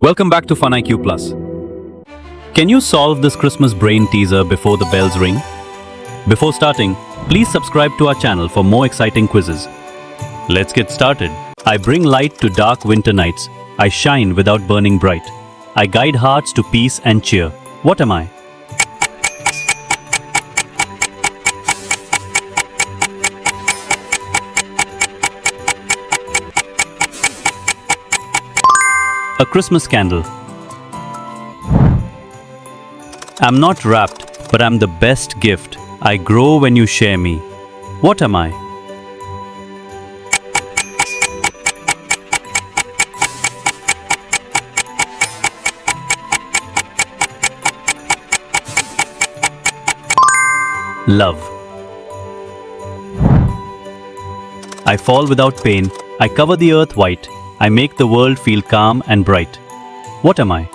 Welcome back to Fun IQ Plus. Can you solve this Christmas brain teaser before the bells ring? Before starting, please subscribe to our channel for more exciting quizzes. Let's get started. I bring light to dark winter nights. I shine without burning bright. I guide hearts to peace and cheer. What am I? A Christmas candle. I'm not wrapped, but I'm the best gift. I grow when you share me. What am I? Love. I fall without pain. I cover the earth white. I make the world feel calm and bright. What am I?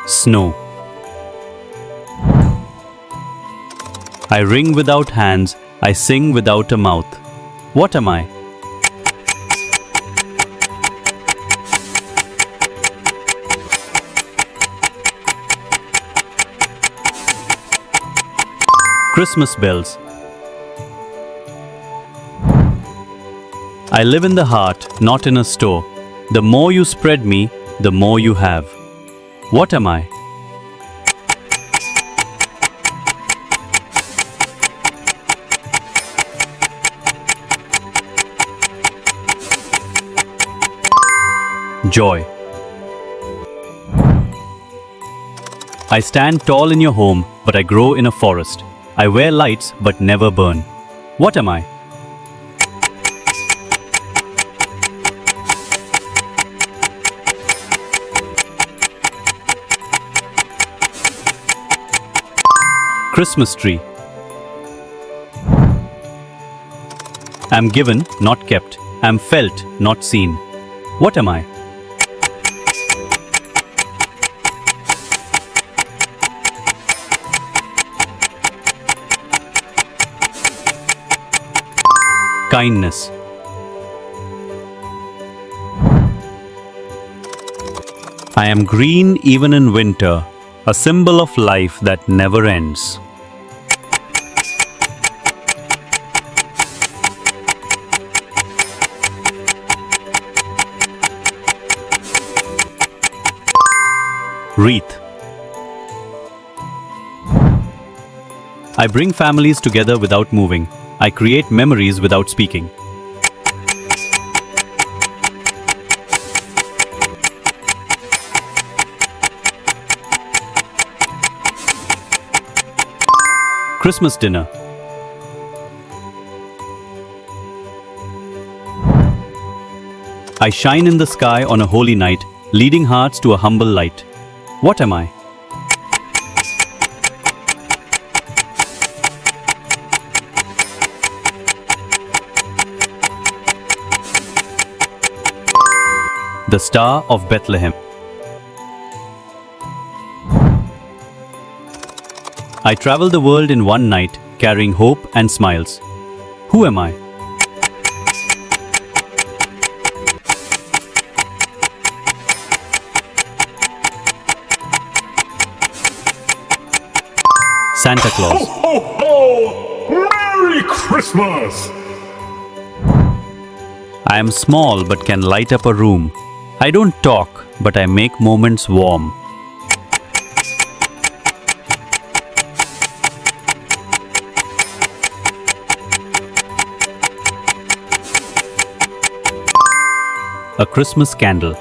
Snow. I ring without hands. I sing without a mouth. What am I? Christmas bells. I live in the heart, not in a store. The more you spread me, the more you have. What am I? Joy. I stand tall in your home, but I grow in a forest. I wear lights but never burn. What am I? Christmas tree. I'm given, not kept. I'm felt, not seen. What am I? Kindness. I am green even in winter, a symbol of life that never ends. Wreath. I bring families together without moving. I create memories without speaking. Christmas dinner. I shine in the sky on a holy night, leading hearts to a humble light. What am I? The Star of Bethlehem. I travel the world in one night, carrying hope and smiles. Who am I? Santa Claus. Ho, ho, ho! Merry Christmas! I am small but can light up a room. I don't talk, but I make moments warm. A Christmas candle.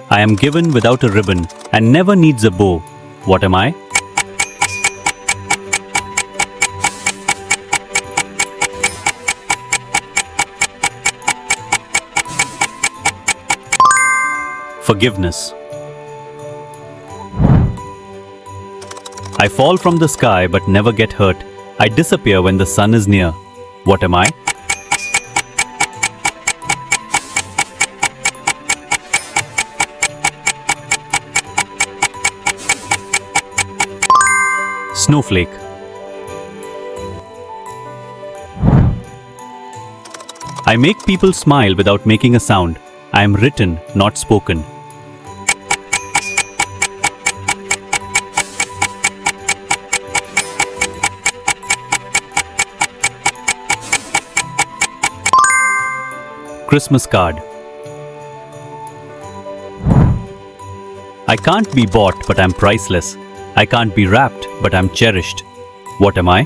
I am given without a ribbon and never needs a bow. What am I? Forgiveness. I fall from the sky but never get hurt. I disappear when the sun is near. What am I? Snowflake. I make people smile without making a sound. I am written, not spoken. Christmas card. I can't be bought, but I'm priceless. I can't be wrapped, but I'm cherished. What am I?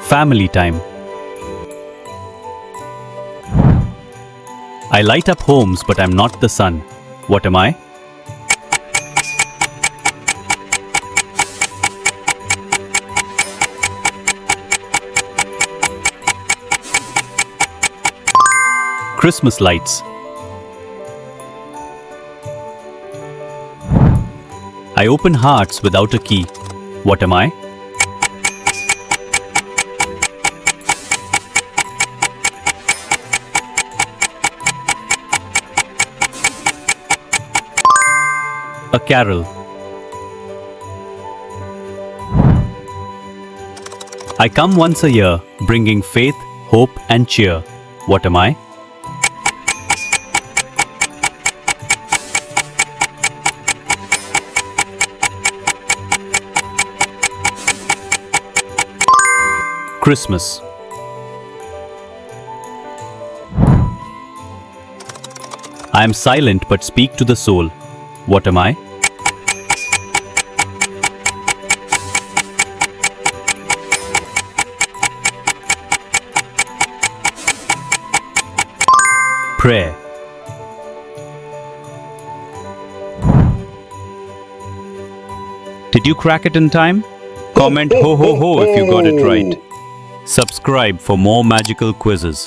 Family time. I light up homes, but I'm not the sun. What am I? Christmas lights. I open hearts without a key. What am I? A carol. I come once a year, bringing faith, hope, and cheer. What am I? Christmas. I am silent but speak to the soul. What am I? Prayer. Did you crack it in time? Comment ho ho ho if you got it right. Subscribe for more magical quizzes.